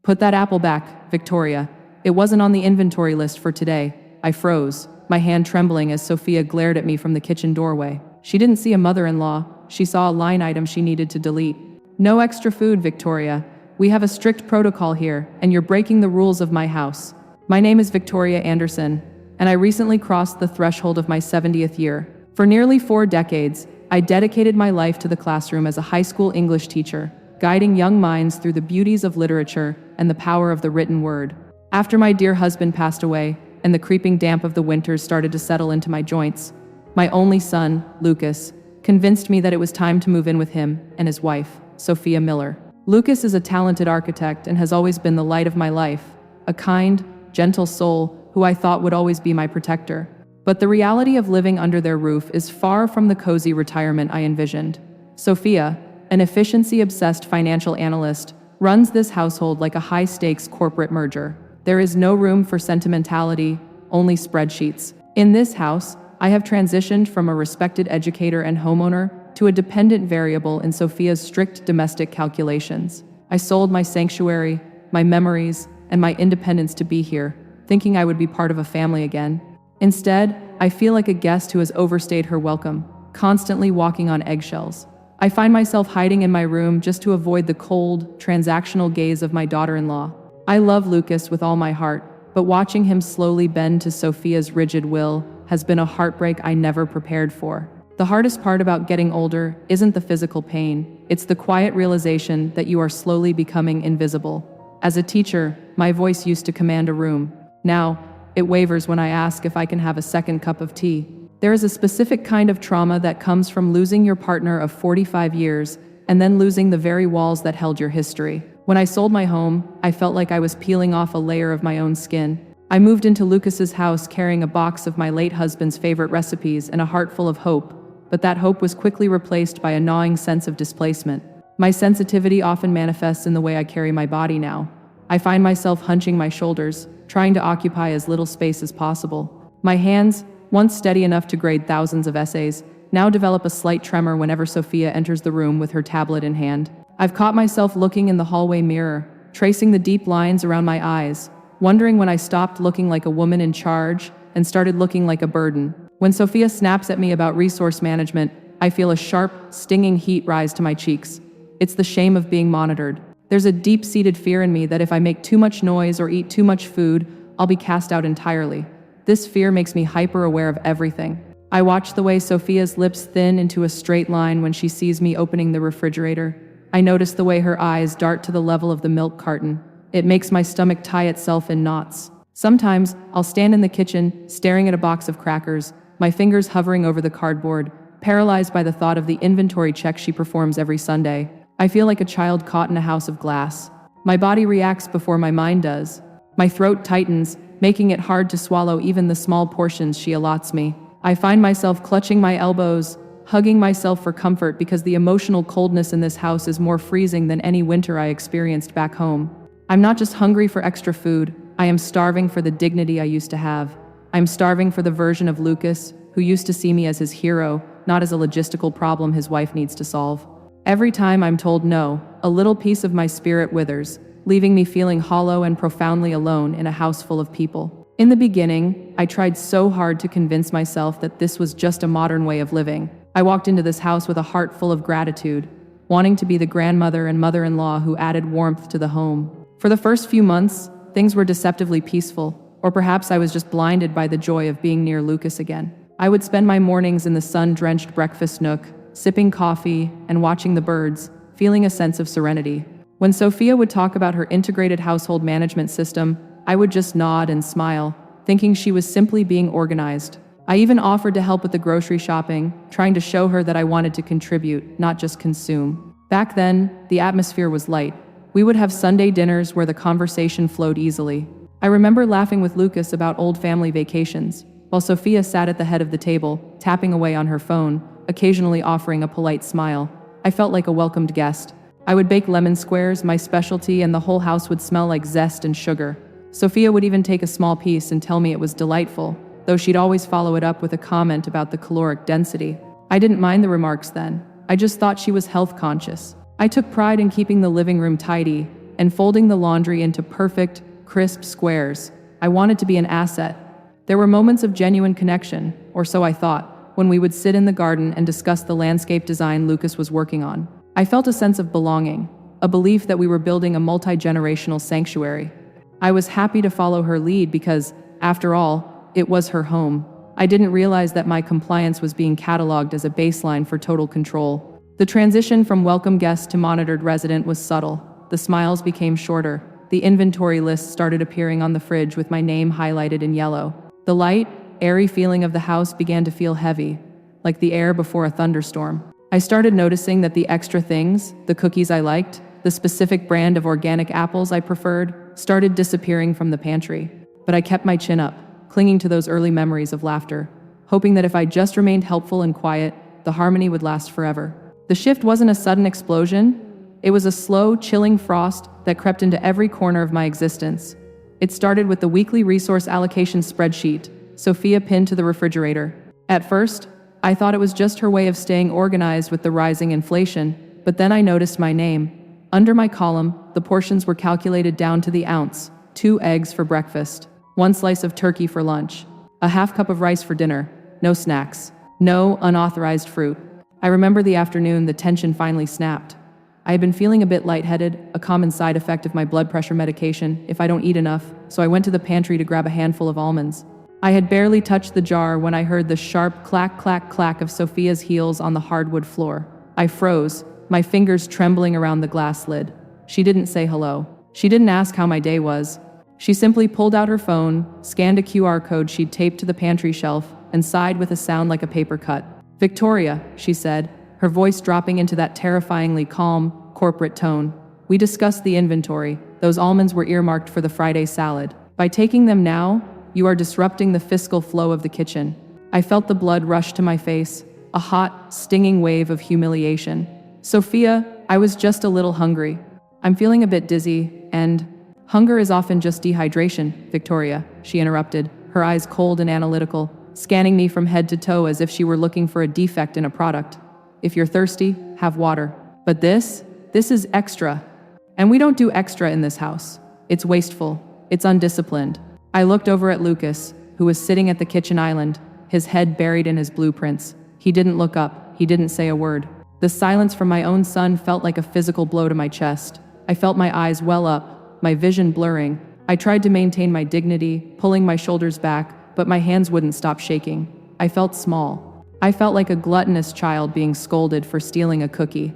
Put that apple back, Victoria. It wasn't on the inventory list for today. I froze, my hand trembling as Sophia glared at me from the kitchen doorway. She didn't see a mother-in-law, she saw a line item she needed to delete. No extra food, Victoria. We have a strict protocol here, and you're breaking the rules of my house. My name is Victoria Anderson, and I recently crossed the threshold of my 70th year. For nearly 4 decades, I dedicated my life to the classroom as a high school English teacher, guiding young minds through the beauties of literature and the power of the written word. After my dear husband passed away, and the creeping damp of the winters started to settle into my joints, my only son, Lucas, convinced me that it was time to move in with him and his wife, Sophia Miller. Lucas is a talented architect and has always been the light of my life, a kind, gentle soul who I thought would always be my protector. But the reality of living under their roof is far from the cozy retirement I envisioned. Sophia, an efficiency-obsessed financial analyst, runs this household like a high-stakes corporate merger. There is no room for sentimentality, only spreadsheets. In this house, I have transitioned from a respected educator and homeowner to a dependent variable in Sophia's strict domestic calculations. I sold my sanctuary, my memories, and my independence to be here, thinking I would be part of a family again. Instead, I feel like a guest who has overstayed her welcome, constantly walking on eggshells. I find myself hiding in my room just to avoid the cold, transactional gaze of my daughter-in-law. I love Lucas with all my heart, but watching him slowly bend to Sophia's rigid will has been a heartbreak I never prepared for. The hardest part about getting older isn't the physical pain, it's the quiet realization that you are slowly becoming invisible. As a teacher, my voice used to command a room. Now, it wavers when I ask if I can have a second cup of tea. There is a specific kind of trauma that comes from losing your partner of 45 years and then losing the very walls that held your history. When I sold my home, I felt like I was peeling off a layer of my own skin. I moved into Lucas's house carrying a box of my late husband's favorite recipes and a heart full of hope, but that hope was quickly replaced by a gnawing sense of displacement. My sensitivity often manifests in the way I carry my body now. I find myself hunching my shoulders, trying to occupy as little space as possible. My hands, once steady enough to grade thousands of essays, now develop a slight tremor whenever Sophia enters the room with her tablet in hand. I've caught myself looking in the hallway mirror, tracing the deep lines around my eyes, wondering when I stopped looking like a woman in charge and started looking like a burden. When Sophia snaps at me about resource management, I feel a sharp, stinging heat rise to my cheeks. It's the shame of being monitored. There's a deep-seated fear in me that if I make too much noise or eat too much food, I'll be cast out entirely. This fear makes me hyper-aware of everything. I watch the way Sophia's lips thin into a straight line when she sees me opening the refrigerator. I notice the way her eyes dart to the level of the milk carton. It makes my stomach tie itself in knots. Sometimes, I'll stand in the kitchen, staring at a box of crackers, my fingers hovering over the cardboard, paralyzed by the thought of the inventory check she performs every Sunday. I feel like a child caught in a house of glass. My body reacts before my mind does. My throat tightens, making it hard to swallow even the small portions she allots me. I find myself clutching my elbows, hugging myself for comfort because the emotional coldness in this house is more freezing than any winter I experienced back home. I'm not just hungry for extra food, I am starving for the dignity I used to have. I'm starving for the version of Lucas, who used to see me as his hero, not as a logistical problem his wife needs to solve. Every time I'm told no, a little piece of my spirit withers, leaving me feeling hollow and profoundly alone in a house full of people. In the beginning, I tried so hard to convince myself that this was just a modern way of living. I walked into this house with a heart full of gratitude, wanting to be the grandmother and mother-in-law who added warmth to the home. For the first few months, things were deceptively peaceful, or perhaps I was just blinded by the joy of being near Lucas again. I would spend my mornings in the sun-drenched breakfast nook, sipping coffee and watching the birds, feeling a sense of serenity. When Sophia would talk about her integrated household management system, I would just nod and smile, thinking she was simply being organized. I even offered to help with the grocery shopping, trying to show her that I wanted to contribute, not just consume. Back then, the atmosphere was light. We would have Sunday dinners where the conversation flowed easily. I remember laughing with Lucas about old family vacations, while Sophia sat at the head of the table, tapping away on her phone, occasionally offering a polite smile. I felt like a welcomed guest. I would bake lemon squares, my specialty, and the whole house would smell like zest and sugar. Sophia would even take a small piece and tell me it was delightful, though she'd always follow it up with a comment about the caloric density. I didn't mind the remarks then. I just thought she was health conscious. I took pride in keeping the living room tidy, and folding the laundry into perfect, crisp squares. I wanted to be an asset. There were moments of genuine connection, or so I thought, when we would sit in the garden and discuss the landscape design Lucas was working on. I felt a sense of belonging, a belief that we were building a multi-generational sanctuary. I was happy to follow her lead because, after all, it was her home. I didn't realize that my compliance was being cataloged as a baseline for total control. The transition from welcome guest to monitored resident was subtle. The smiles became shorter. The inventory list started appearing on the fridge with my name highlighted in yellow. The light, airy feeling of the house began to feel heavy, like the air before a thunderstorm. I started noticing that the extra things, the cookies I liked, the specific brand of organic apples I preferred, started disappearing from the pantry. But I kept my chin up, clinging to those early memories of laughter, hoping that if I just remained helpful and quiet, the harmony would last forever. The shift wasn't a sudden explosion. It was a slow, chilling frost that crept into every corner of my existence. It started with the weekly resource allocation spreadsheet Sophia pinned to the refrigerator. At first, I thought it was just her way of staying organized with the rising inflation, but then I noticed my name. Under my column, the portions were calculated down to the ounce: 2 eggs for breakfast, 1 slice of turkey for lunch, a half cup of rice for dinner, no snacks, no unauthorized fruit. I remember the afternoon the tension finally snapped. I had been feeling a bit lightheaded, a common side effect of my blood pressure medication if I don't eat enough, so I went to the pantry to grab a handful of almonds. I had barely touched the jar when I heard the sharp clack, clack, clack of Sophia's heels on the hardwood floor. I froze, my fingers trembling around the glass lid. She didn't say hello. She didn't ask how my day was. She simply pulled out her phone, scanned a QR code she'd taped to the pantry shelf, and sighed with a sound like a paper cut. "Victoria," she said, her voice dropping into that terrifyingly calm, corporate tone. "We discussed the inventory. Those almonds were earmarked for the Friday salad. By taking them now, you are disrupting the fiscal flow of the kitchen." I felt the blood rush to my face, a hot, stinging wave of humiliation. "Sophia, I was just a little hungry. I'm feeling a bit dizzy, and—" "Hunger is often just dehydration, Victoria," she interrupted, her eyes cold and analytical, scanning me from head to toe as if she were looking for a defect in a product. "If you're thirsty, have water. But this is extra. And we don't do extra in this house. It's wasteful. It's undisciplined." I looked over at Lucas, who was sitting at the kitchen island, his head buried in his blueprints. He didn't look up. He didn't say a word. The silence from my own son felt like a physical blow to my chest. I felt my eyes well up, my vision blurring. I tried to maintain my dignity, pulling my shoulders back, but my hands wouldn't stop shaking. I felt small. I felt like a gluttonous child being scolded for stealing a cookie,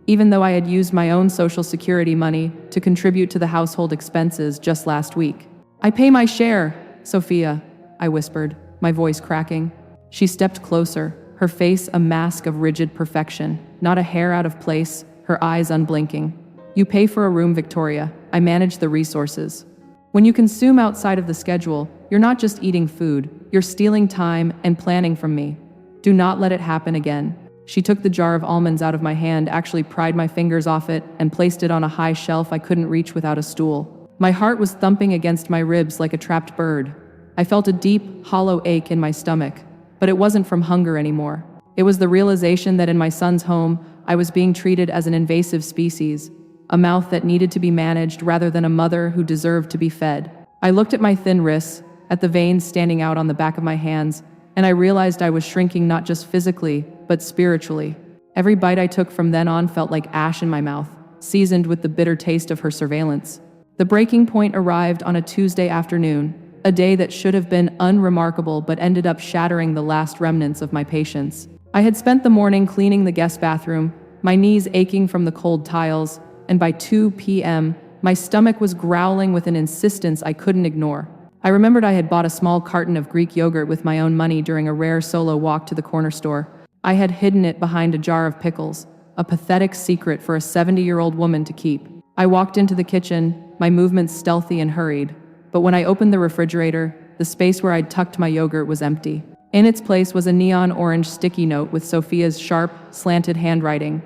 even though I had used my own Social Security money to contribute to the household expenses just last week. "I pay my share, Sophia," I whispered, my voice cracking. She stepped closer, her face a mask of rigid perfection, not a hair out of place, her eyes unblinking. "You pay for a room, Victoria. I manage the resources. When you consume outside of the schedule, you're not just eating food, you're stealing time and planning from me. Do not let it happen again." She took the jar of almonds out of my hand, actually pried my fingers off it, and placed it on a high shelf I couldn't reach without a stool. My heart was thumping against my ribs like a trapped bird. I felt a deep, hollow ache in my stomach, but it wasn't from hunger anymore. It was the realization that in my son's home, I was being treated as an invasive species, a mouth that needed to be managed rather than a mother who deserved to be fed. I looked at my thin wrists, at the veins standing out on the back of my hands, and I realized I was shrinking not just physically, but spiritually. Every bite I took from then on felt like ash in my mouth, seasoned with the bitter taste of her surveillance. The breaking point arrived on a Tuesday afternoon, a day that should have been unremarkable but ended up shattering the last remnants of my patience. I had spent the morning cleaning the guest bathroom, my knees aching from the cold tiles, and by 2 p.m., my stomach was growling with an insistence I couldn't ignore. I remembered I had bought a small carton of Greek yogurt with my own money during a rare solo walk to the corner store. I had hidden it behind a jar of pickles, a pathetic secret for a 70-year-old woman to keep. I walked into the kitchen, my movements stealthy and hurried, but when I opened the refrigerator, the space where I'd tucked my yogurt was empty. In its place was a neon orange sticky note with Sophia's sharp, slanted handwriting.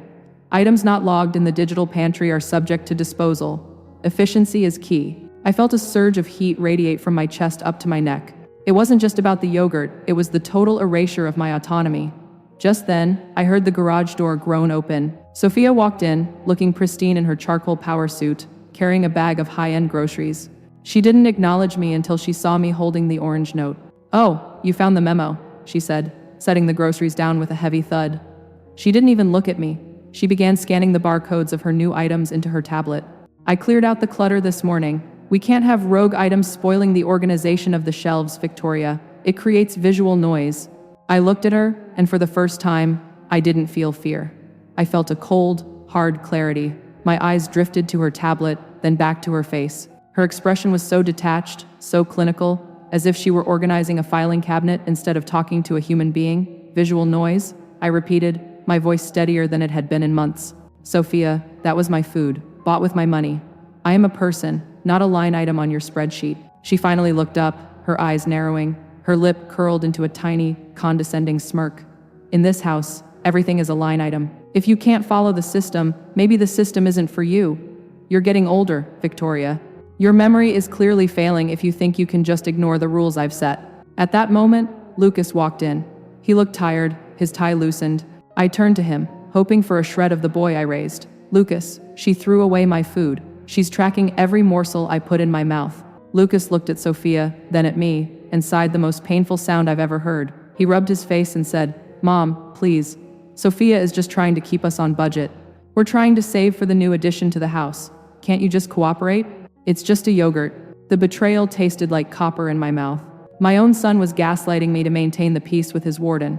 "Items not logged in the digital pantry are subject to disposal. Efficiency is key." I felt a surge of heat radiate from my chest up to my neck. It wasn't just about the yogurt, it was the total erasure of my autonomy. Just then, I heard the garage door groan open. Sophia walked in, looking pristine in her charcoal power suit, carrying a bag of high-end groceries. She didn't acknowledge me until she saw me holding the orange note. "Oh, you found the memo," she said, setting the groceries down with a heavy thud. She didn't even look at me. She began scanning the barcodes of her new items into her tablet. "I cleared out the clutter this morning. We can't have rogue items spoiling the organization of the shelves, Victoria. It creates visual noise." I looked at her, and for the first time, I didn't feel fear. I felt a cold, hard clarity. My eyes drifted to her tablet, then back to her face. Her expression was so detached, so clinical, as if she were organizing a filing cabinet instead of talking to a human being. "Visual noise?" I repeated, my voice steadier than it had been in months. "Sophia, that was my food, bought with my money. I am a person, not a line item on your spreadsheet." She finally looked up, her eyes narrowing, her lip curled into a tiny, condescending smirk. "In this house, everything is a line item. If you can't follow the system, maybe the system isn't for you. You're getting older, Victoria. Your memory is clearly failing if you think you can just ignore the rules I've set." At that moment, Lucas walked in. He looked tired, his tie loosened. I turned to him, hoping for a shred of the boy I raised. "Lucas, she threw away my food. She's tracking every morsel I put in my mouth." Lucas looked at Sophia, then at me, and sighed the most painful sound I've ever heard. He rubbed his face and said, "Mom, please. Sophia is just trying to keep us on budget. We're trying to save for the new addition to the house. Can't you just cooperate? It's just a yogurt." The betrayal tasted like copper in my mouth. My own son was gaslighting me to maintain the peace with his warden.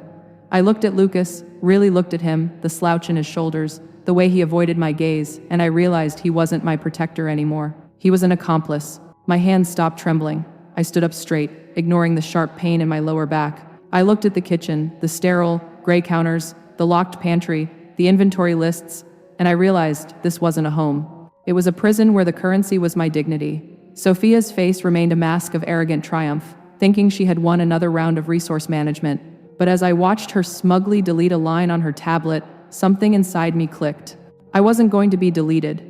I looked at Lucas, really looked at him, the slouch in his shoulders, the way he avoided my gaze, and I realized he wasn't my protector anymore. He was an accomplice. My hands stopped trembling. I stood up straight, ignoring the sharp pain in my lower back. I looked at the kitchen, the sterile, gray counters, the locked pantry, the inventory lists, and I realized this wasn't a home. It was a prison where the currency was my dignity. Sophia's face remained a mask of arrogant triumph, thinking she had won another round of resource management. But as I watched her smugly delete a line on her tablet, something inside me clicked. I wasn't going to be deleted.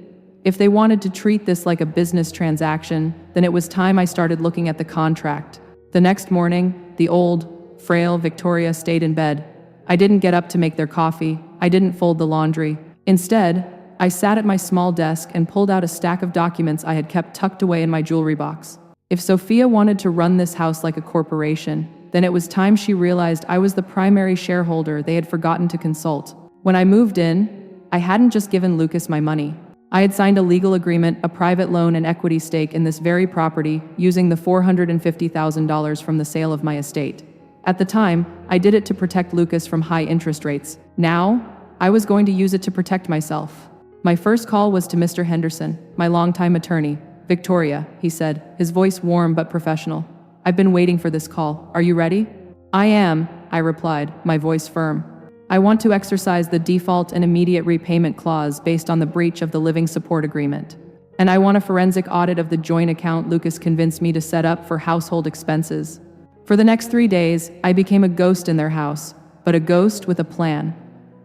If they wanted to treat this like a business transaction, then it was time I started looking at the contract. The next morning, the old, frail Victoria stayed in bed. I didn't get up to make their coffee. I didn't fold the laundry. Instead, I sat at my small desk and pulled out a stack of documents I had kept tucked away in my jewelry box. If Sophia wanted to run this house like a corporation, then it was time she realized I was the primary shareholder they had forgotten to consult. When I moved in, I hadn't just given Lucas my money. I had signed a legal agreement, a private loan and equity stake in this very property, using the $450,000 from the sale of my estate. At the time, I did it to protect Lucas from high interest rates. Now, I was going to use it to protect myself. My first call was to Mr. Henderson, my longtime attorney. "Victoria," he said, his voice warm but professional. "I've been waiting for this call. Are you ready?" "I am," I replied, my voice firm. "I want to exercise the default and immediate repayment clause based on the breach of the living support agreement. And I want a forensic audit of the joint account Lucas convinced me to set up for household expenses." For the next 3 days, I became a ghost in their house, but a ghost with a plan.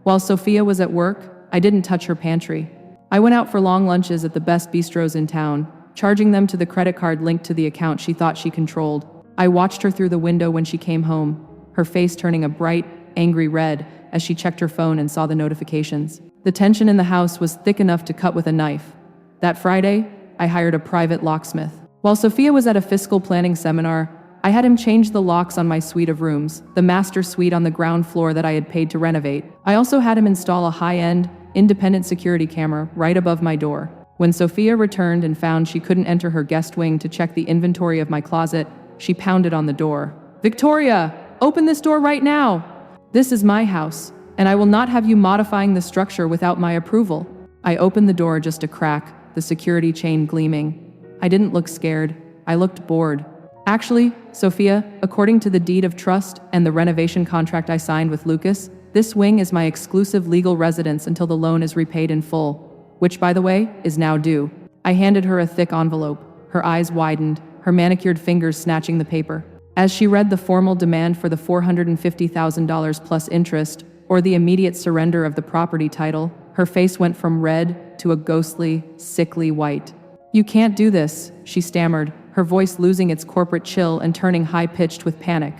While Sophia was at work, I didn't touch her pantry. I went out for long lunches at the best bistros in town, charging them to the credit card linked to the account she thought she controlled. I watched her through the window when she came home, her face turning a bright, angry red as she checked her phone and saw the notifications. The tension in the house was thick enough to cut with a knife. That Friday, I hired a private locksmith. While Sophia was at a fiscal planning seminar, I had him change the locks on my suite of rooms, the master suite on the ground floor that I had paid to renovate. I also had him install a high-end, independent security camera right above my door. When Sophia returned and found she couldn't enter her guest wing to check the inventory of my closet, she pounded on the door. "Victoria, open this door right now! This is my house, and I will not have you modifying the structure without my approval." I opened the door just a crack, the security chain gleaming. I didn't look scared. I looked bored. "Actually, Sophia, according to the deed of trust and the renovation contract I signed with Lucas, this wing is my exclusive legal residence until the loan is repaid in full, which, by the way, is now due." I handed her a thick envelope. Her eyes widened, her manicured fingers snatching the paper. As she read the formal demand for the $450,000 plus interest, or the immediate surrender of the property title, her face went from red to a ghostly, sickly white. "You can't do this," she stammered, her voice losing its corporate chill and turning high-pitched with panic.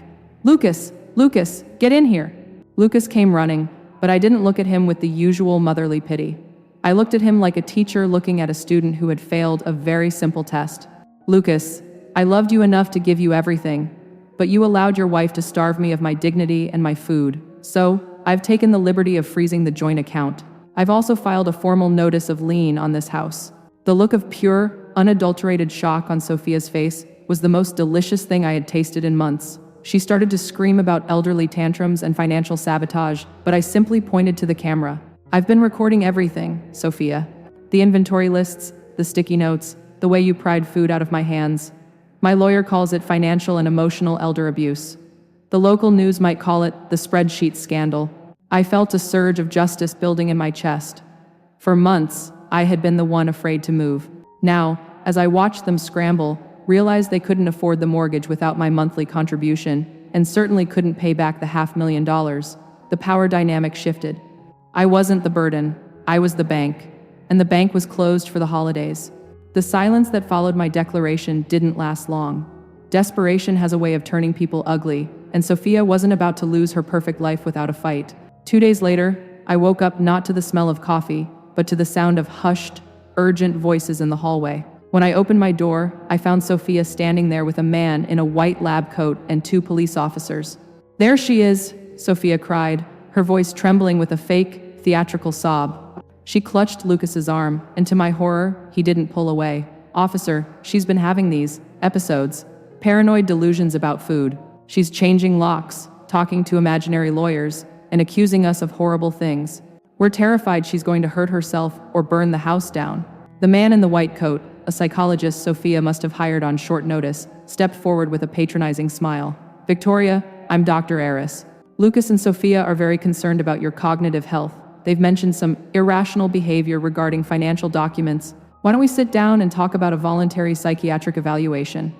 "Lucas! Lucas! Get in here!" Lucas came running, but I didn't look at him with the usual motherly pity. I looked at him like a teacher looking at a student who had failed a very simple test. Lucas, I loved you enough to give you everything, but you allowed your wife to starve me of my dignity and my food. So, I've taken the liberty of freezing the joint account. I've also filed a formal notice of lien on this house. The look of pure, unadulterated shock on Sophia's face was the most delicious thing I had tasted in months. She started to scream about elderly tantrums and financial sabotage, but I simply pointed to the camera. I've been recording everything, Sophia. The inventory lists, the sticky notes, the way you pried food out of my hands. My lawyer calls it financial and emotional elder abuse. The local news might call it the spreadsheet scandal. I felt a surge of justice building in my chest. For months, I had been the one afraid to move. Now, as I watched them scramble, realized they couldn't afford the mortgage without my monthly contribution, and certainly couldn't pay back the $500,000, the power dynamic shifted. I wasn't the burden, I was the bank, and the bank was closed for the holidays. The silence that followed my declaration didn't last long. Desperation has a way of turning people ugly, and Sophia wasn't about to lose her perfect life without a fight. 2 days later, I woke up not to the smell of coffee, but to the sound of hushed, urgent voices in the hallway. When I opened my door, I found Sophia standing there with a man in a white lab coat and 2 police officers. "There she is," Sophia cried, her voice trembling with a fake, theatrical sob. She clutched Lucas's arm, and to my horror, he didn't pull away. "Officer, she's been having these episodes. Paranoid delusions about food. She's changing locks, talking to imaginary lawyers, and accusing us of horrible things. We're terrified she's going to hurt herself or burn the house down." The man in the white coat, a psychologist Sophia must have hired on short notice, stepped forward with a patronizing smile. "Victoria, I'm Dr. Aris. Lucas and Sophia are very concerned about your cognitive health. They've mentioned some irrational behavior regarding financial documents. Why don't we sit down and talk about a voluntary psychiatric evaluation?"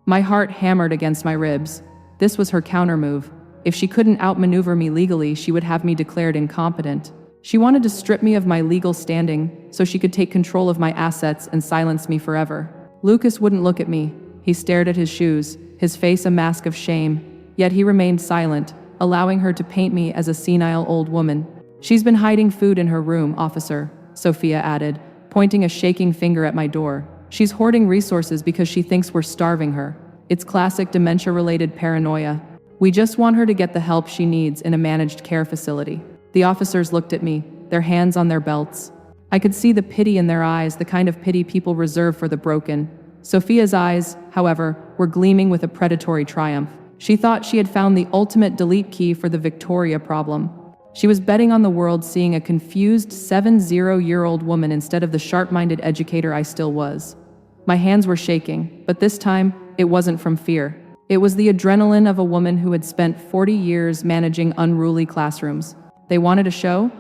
My heart hammered against my ribs. This was her countermove. If she couldn't outmaneuver me legally, she would have me declared incompetent. She wanted to strip me of my legal standing so she could take control of my assets and silence me forever. Lucas wouldn't look at me. He stared at his shoes, his face a mask of shame, yet he remained silent, allowing her to paint me as a senile old woman. "She's been hiding food in her room, officer," Sophia added, pointing a shaking finger at my door. "She's hoarding resources because she thinks we're starving her. It's classic dementia-related paranoia. We just want her to get the help she needs in a managed care facility." The officers looked at me, their hands on their belts. I could see the pity in their eyes, the kind of pity people reserve for the broken. Sophia's eyes, however, were gleaming with a predatory triumph. She thought she had found the ultimate delete key for the Victoria problem. She was betting on the world seeing a confused 70-year-old woman instead of the sharp-minded educator I still was. My hands were shaking, but this time, it wasn't from fear. It was the adrenaline of a woman who had spent 40 years managing unruly classrooms. They wanted a show?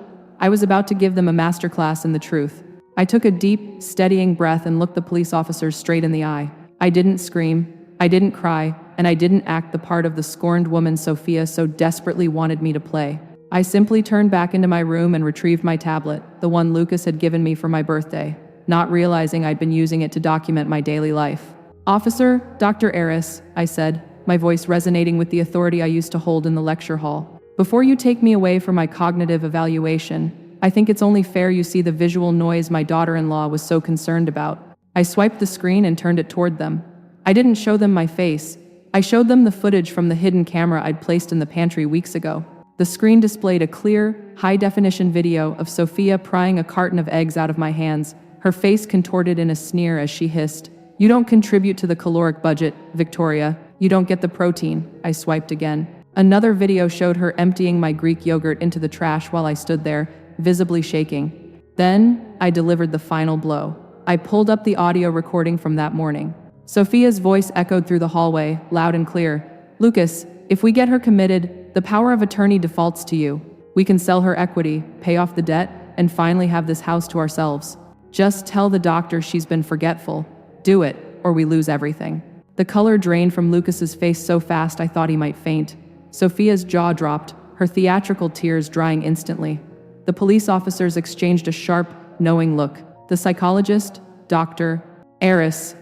I was about to give them a masterclass in the truth. I took a deep, steadying breath and looked the police officers straight in the eye. I didn't scream, I didn't cry, and I didn't act the part of the scorned woman Sophia so desperately wanted me to play. I simply turned back into my room and retrieved my tablet, the one Lucas had given me for my birthday, not realizing I'd been using it to document my daily life. "Officer, Dr. Aris," I said, my voice resonating with the authority I used to hold in the lecture hall. "Before you take me away for my cognitive evaluation, I think it's only fair you see the visual noise my daughter-in-law was so concerned about." I swiped the screen and turned it toward them. I didn't show them my face. I showed them the footage from the hidden camera I'd placed in the pantry weeks ago. The screen displayed a clear, high-definition video of Sophia prying a carton of eggs out of my hands, her face contorted in a sneer as she hissed, "You don't contribute to the caloric budget, Victoria. You don't get the protein." I swiped again. Another video showed her emptying my Greek yogurt into the trash while I stood there, visibly shaking. Then, I delivered the final blow. I pulled up the audio recording from that morning. Sophia's voice echoed through the hallway, loud and clear. "Lucas, if we get her committed, the power of attorney defaults to you. We can sell her equity, pay off the debt, and finally have this house to ourselves. Just tell the doctor she's been forgetful. Do it, or we lose everything." The color drained from Lucas's face so fast I thought he might faint. Sophia's jaw dropped, her theatrical tears drying instantly. The police officers exchanged a sharp, knowing look. The psychologist, Dr. Aris,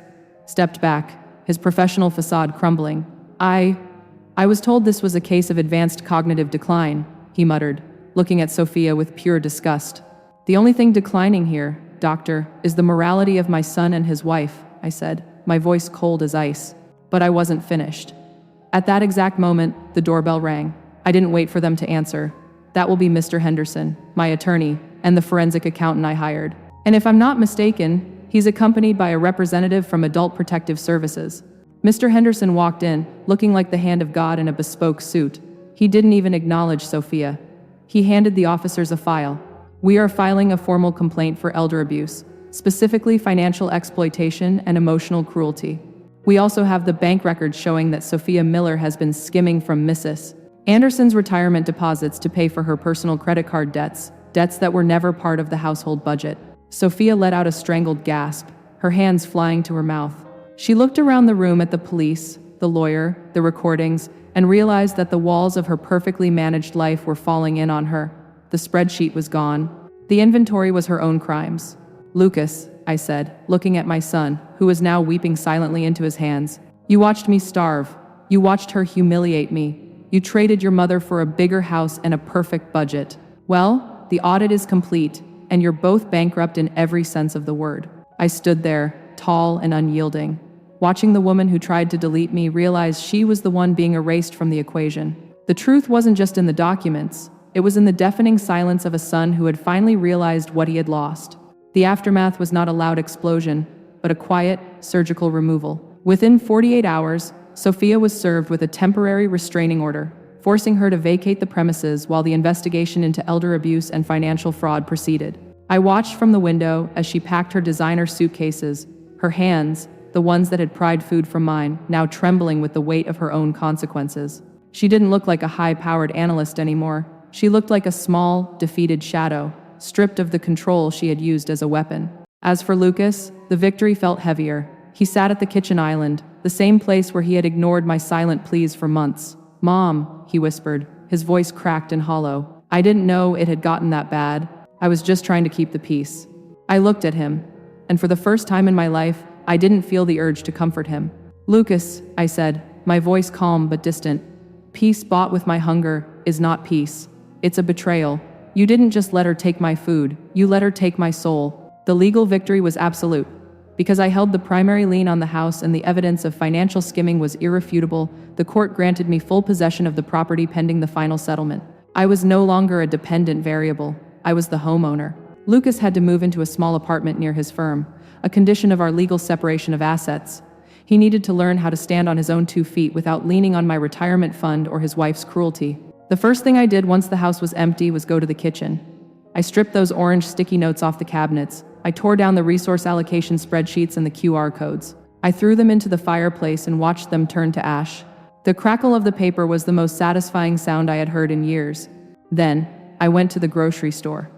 stepped back, his professional facade crumbling. I was told this was a case of advanced cognitive decline," he muttered, looking at Sophia with pure disgust. The only thing declining here, doctor, is the morality of my son and his wife, I said, my voice cold as ice. But I wasn't finished. At that exact moment, the doorbell rang. I didn't wait for them to answer. That will be Mr. Henderson, my attorney, and the forensic accountant I hired. And if I'm not mistaken, he's accompanied by a representative from Adult Protective Services. Mr. Henderson walked in, looking like the hand of God in a bespoke suit. He didn't even acknowledge Sophia. He handed the officers a file. We are filing a formal complaint for elder abuse, specifically financial exploitation and emotional cruelty. We also have the bank records showing that Sophia Miller has been skimming from Mrs. Anderson's retirement deposits to pay for her personal credit card debts that were never part of the household budget. Sophia let out a strangled gasp, her hands flying to her mouth. She looked around the room at the police, the lawyer, the recordings, and realized that the walls of her perfectly managed life were falling in on her. The spreadsheet was gone. The inventory was her own crimes. Lucas, I said, looking at my son, who was now weeping silently into his hands. You watched me starve. You watched her humiliate me. You traded your mother for a bigger house and a perfect budget. Well, the audit is complete, and you're both bankrupt in every sense of the word. I stood there, tall and unyielding, watching the woman who tried to delete me realize she was the one being erased from the equation. The truth wasn't just in the documents. It was in the deafening silence of a son who had finally realized what he had lost. The aftermath was not a loud explosion, but a quiet, surgical removal. Within 48 hours, Sophia was served with a temporary restraining order, forcing her to vacate the premises while the investigation into elder abuse and financial fraud proceeded. I watched from the window as she packed her designer suitcases, her hands, the ones that had pried food from mine, now trembling with the weight of her own consequences. She didn't look like a high-powered analyst anymore. She looked like a small, defeated shadow, stripped of the control she had used as a weapon. As for Lucas, the victory felt heavier. He sat at the kitchen island, the same place where he had ignored my silent pleas for months. "Mom," he whispered, his voice cracked and hollow. I didn't know it had gotten that bad. I was just trying to keep the peace. I looked at him, and for the first time in my life, I didn't feel the urge to comfort him. "Lucas," I said, my voice calm but distant, "peace bought with my hunger is not peace. It's a betrayal. You didn't just let her take my food, you let her take my soul." The legal victory was absolute. Because I held the primary lien on the house and the evidence of financial skimming was irrefutable, the court granted me full possession of the property pending the final settlement. I was no longer a dependent variable. I was the homeowner. Lucas had to move into a small apartment near his firm, a condition of our legal separation of assets. He needed to learn how to stand on his own 2 feet without leaning on my retirement fund or his wife's cruelty. The first thing I did once the house was empty was go to the kitchen. I stripped those orange sticky notes off the cabinets. I tore down the resource allocation spreadsheets and the QR codes. I threw them into the fireplace and watched them turn to ash. The crackle of the paper was the most satisfying sound I had heard in years. Then, I went to the grocery store.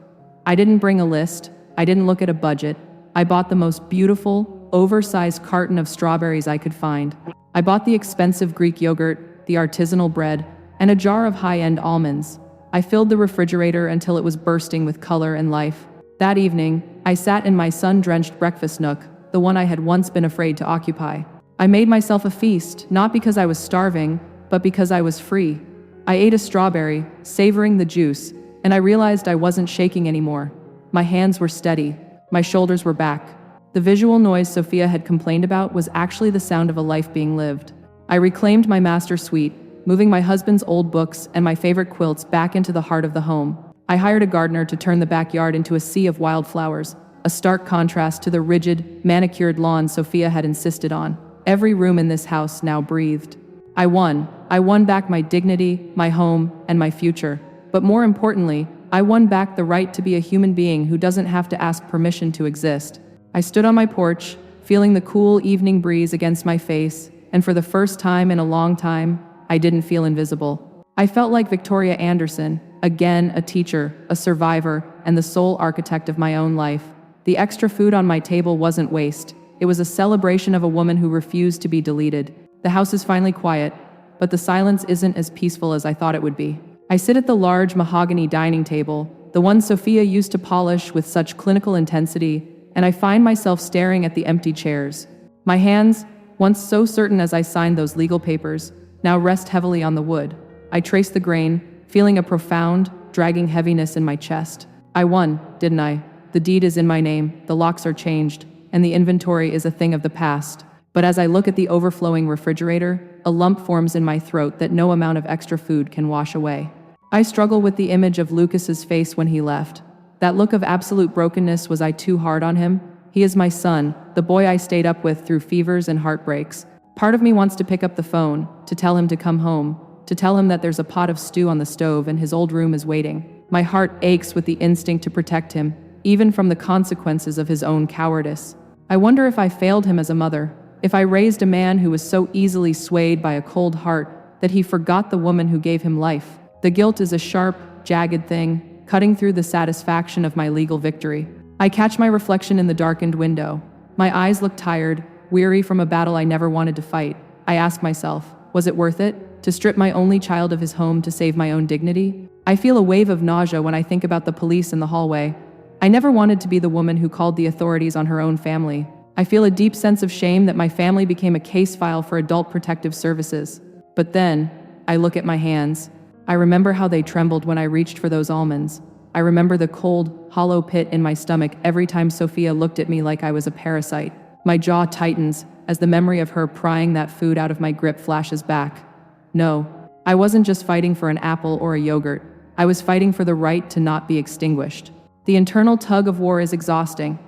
I didn't bring a list. I didn't look at a budget. I bought the most beautiful, oversized carton of strawberries I could find. I bought the expensive Greek yogurt, the artisanal bread, and a jar of high-end almonds. I filled the refrigerator until it was bursting with color and life. That evening, I sat in my sun-drenched breakfast nook, the one I had once been afraid to occupy. I made myself a feast, not because I was starving, but because I was free. I ate a strawberry, savoring the juice, and I realized I wasn't shaking anymore. My hands were steady. My shoulders were back. The visual noise Sophia had complained about was actually the sound of a life being lived. I reclaimed my master suite, moving my husband's old books and my favorite quilts back into the heart of the home. I hired a gardener to turn the backyard into a sea of wildflowers, a stark contrast to the rigid, manicured lawn Sophia had insisted on. Every room in this house now breathed. I won. I won back my dignity, my home, and my future. But more importantly, I won back the right to be a human being who doesn't have to ask permission to exist. I stood on my porch, feeling the cool evening breeze against my face, and for the first time in a long time, I didn't feel invisible. I felt like Victoria Anderson, again a teacher, a survivor, and the sole architect of my own life. The extra food on my table wasn't waste. It was a celebration of a woman who refused to be deleted. The house is finally quiet, but the silence isn't as peaceful as I thought it would be. I sit at the large mahogany dining table, the one Sophia used to polish with such clinical intensity, and I find myself staring at the empty chairs. My hands, once so certain as I signed those legal papers, now rest heavily on the wood. I trace the grain, feeling a profound, dragging heaviness in my chest. I won, didn't I? The deed is in my name, the locks are changed, and the inventory is a thing of the past. But as I look at the overflowing refrigerator, a lump forms in my throat that no amount of extra food can wash away. I struggle with the image of Lucas's face when he left. That look of absolute brokenness. Was I too hard on him? He is my son, the boy I stayed up with through fevers and heartbreaks. Part of me wants to pick up the phone, to tell him to come home, to tell him that there's a pot of stew on the stove and his old room is waiting. My heart aches with the instinct to protect him, even from the consequences of his own cowardice. I wonder if I failed him as a mother, if I raised a man who was so easily swayed by a cold heart that he forgot the woman who gave him life. The guilt is a sharp, jagged thing, cutting through the satisfaction of my legal victory. I catch my reflection in the darkened window. My eyes look tired, weary from a battle I never wanted to fight. I ask myself, was it worth it? To strip my only child of his home to save my own dignity? I feel a wave of nausea when I think about the police in the hallway. I never wanted to be the woman who called the authorities on her own family. I feel a deep sense of shame that my family became a case file for adult protective services. But then, I look at my hands. I remember how they trembled when I reached for those almonds. I remember the cold, hollow pit in my stomach every time Sophia looked at me like I was a parasite. My jaw tightens as the memory of her prying that food out of my grip flashes back. No, I wasn't just fighting for an apple or a yogurt. I was fighting for the right to not be extinguished. The internal tug of war is exhausting.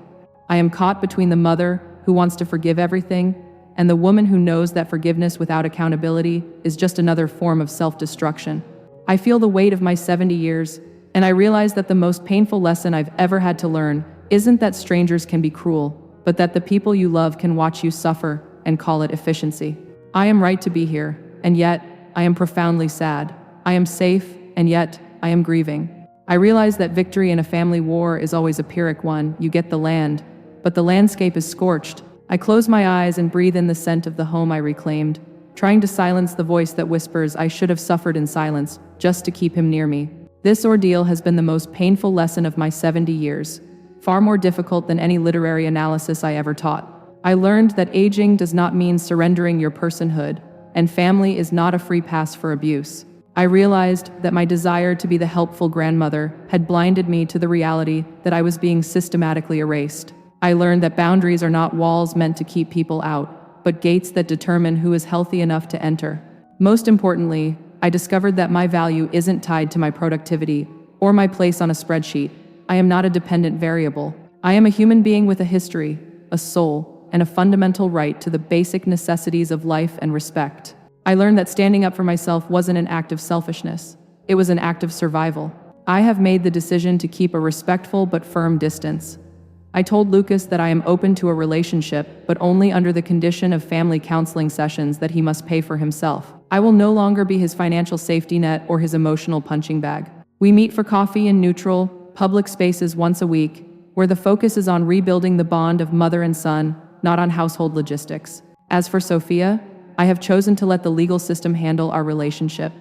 I am caught between the mother who wants to forgive everything and the woman who knows that forgiveness without accountability is just another form of self-destruction. I feel the weight of my 70 years, and I realize that the most painful lesson I've ever had to learn isn't that strangers can be cruel, but that the people you love can watch you suffer and call it efficiency. I am right to be here, and yet I am profoundly sad. I am safe, and yet I am grieving. I realize that victory in a family war is always a Pyrrhic one. You get the land, but the landscape is scorched. I close my eyes and breathe in the scent of the home I reclaimed, trying to silence the voice that whispers I should have suffered in silence just to keep him near me. This ordeal has been the most painful lesson of my 70 years, far more difficult than any literary analysis I ever taught. I learned that aging does not mean surrendering your personhood, and family is not a free pass for abuse. I realized that my desire to be the helpful grandmother had blinded me to the reality that I was being systematically erased. I learned that boundaries are not walls meant to keep people out, but gates that determine who is healthy enough to enter. Most importantly, I discovered that my value isn't tied to my productivity or my place on a spreadsheet. I am not a dependent variable. I am a human being with a history, a soul, and a fundamental right to the basic necessities of life and respect. I learned that standing up for myself wasn't an act of selfishness. It was an act of survival. I have made the decision to keep a respectful but firm distance. I told Lucas that I am open to a relationship, but only under the condition of family counseling sessions that he must pay for himself. I will no longer be his financial safety net or his emotional punching bag. We meet for coffee in neutral, public spaces once a week, where the focus is on rebuilding the bond of mother and son, not on household logistics. As for Sophia, I have chosen to let the legal system handle our relationship.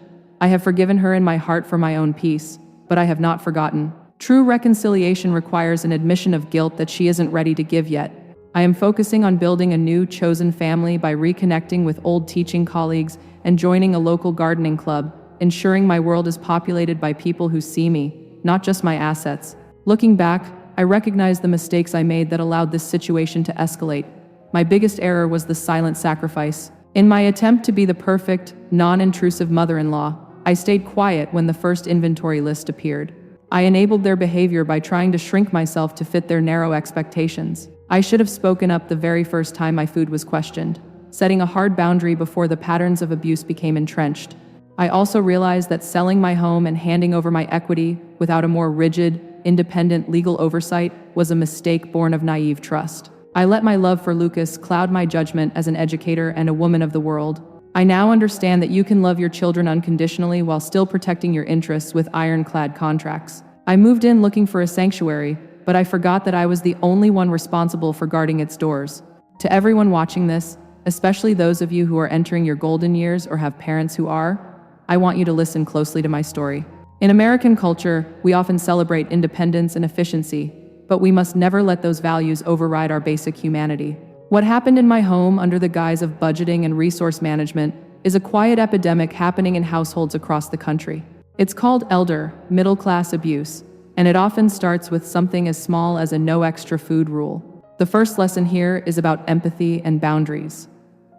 I have forgiven her in my heart for my own peace, but I have not forgotten. True reconciliation requires an admission of guilt that she isn't ready to give yet. I am focusing on building a new, chosen family by reconnecting with old teaching colleagues and joining a local gardening club, ensuring my world is populated by people who see me, not just my assets. Looking back, I recognize the mistakes I made that allowed this situation to escalate. My biggest error was the silent sacrifice. In my attempt to be the perfect, non-intrusive mother-in-law, I stayed quiet when the first inventory list appeared. I enabled their behavior by trying to shrink myself to fit their narrow expectations. I should have spoken up the very first time my food was questioned, setting a hard boundary before the patterns of abuse became entrenched. I also realized that selling my home and handing over my equity without a more rigid, independent legal oversight was a mistake born of naive trust. I let my love for Lucas cloud my judgment as an educator and a woman of the world. I now understand that you can love your children unconditionally while still protecting your interests with ironclad contracts. I moved in looking for a sanctuary, but I forgot that I was the only one responsible for guarding its doors. To everyone watching this, especially those of you who are entering your golden years or have parents who are, I want you to listen closely to my story. In American culture, we often celebrate independence and efficiency, but we must never let those values override our basic humanity. What happened in my home under the guise of budgeting and resource management is a quiet epidemic happening in households across the country. It's called elder, middle-class abuse, And it often starts with something as small as a no extra food rule. The first lesson here is about empathy and boundaries.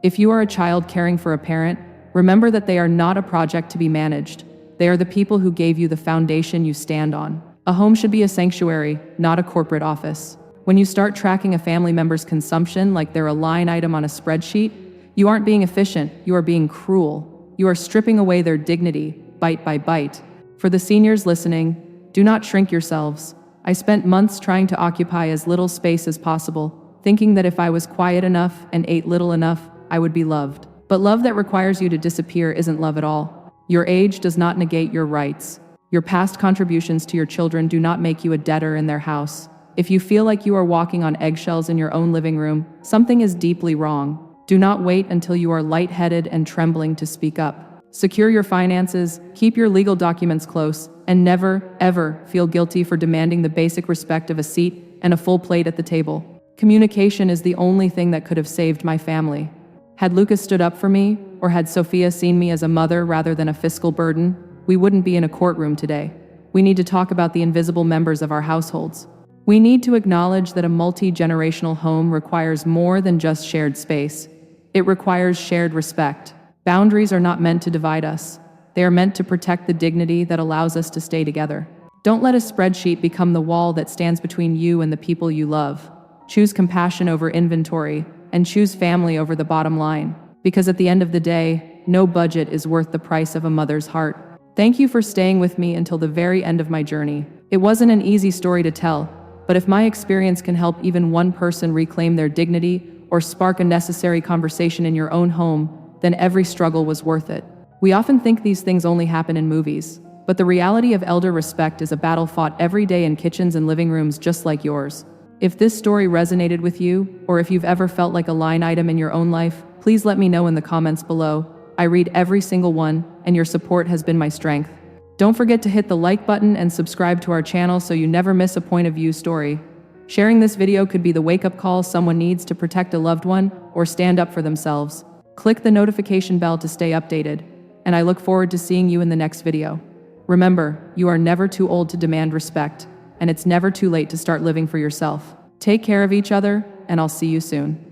If you are a child caring for a parent, remember that they are not a project to be managed. They are the people who gave you the foundation you stand on. A home should be a sanctuary, not a corporate office. When you start tracking a family member's consumption like they're a line item on a spreadsheet, you aren't being efficient, you are being cruel. You are stripping away their dignity, bite by bite. For the seniors listening, do not shrink yourselves. I spent months trying to occupy as little space as possible, thinking that if I was quiet enough and ate little enough, I would be loved. But love that requires you to disappear isn't love at all. Your age does not negate your rights. Your past contributions to your children do not make you a debtor in their house. If you feel like you are walking on eggshells in your own living room, something is deeply wrong. Do not wait until you are lightheaded and trembling to speak up. Secure your finances, keep your legal documents close, and never, ever feel guilty for demanding the basic respect of a seat and a full plate at the table. Communication is the only thing that could have saved my family. Had Lucas stood up for me, or had Sophia seen me as a mother rather than a fiscal burden, we wouldn't be in a courtroom today. We need to talk about the invisible members of our households. We need to acknowledge that a multi-generational home requires more than just shared space. It requires shared respect. Boundaries are not meant to divide us. They are meant to protect the dignity that allows us to stay together. Don't let a spreadsheet become the wall that stands between you and the people you love. Choose compassion over inventory, and choose family over the bottom line. Because at the end of the day, no budget is worth the price of a mother's heart. Thank you for staying with me until the very end of my journey. It wasn't an easy story to tell, but if my experience can help even one person reclaim their dignity or spark a necessary conversation in your own home, then every struggle was worth it. We often think these things only happen in movies, but the reality of elder respect is a battle fought every day in kitchens and living rooms just like yours. If this story resonated with you, or if you've ever felt like a line item in your own life, please let me know in the comments below. I read every single one, and your support has been my strength. Don't forget to hit the like button and subscribe to our channel so you never miss a point of view story. Sharing this video could be the wake-up call someone needs to protect a loved one or stand up for themselves. Click the notification bell to stay updated, and I look forward to seeing you in the next video. Remember, you are never too old to demand respect, and it's never too late to start living for yourself. Take care of each other, and I'll see you soon.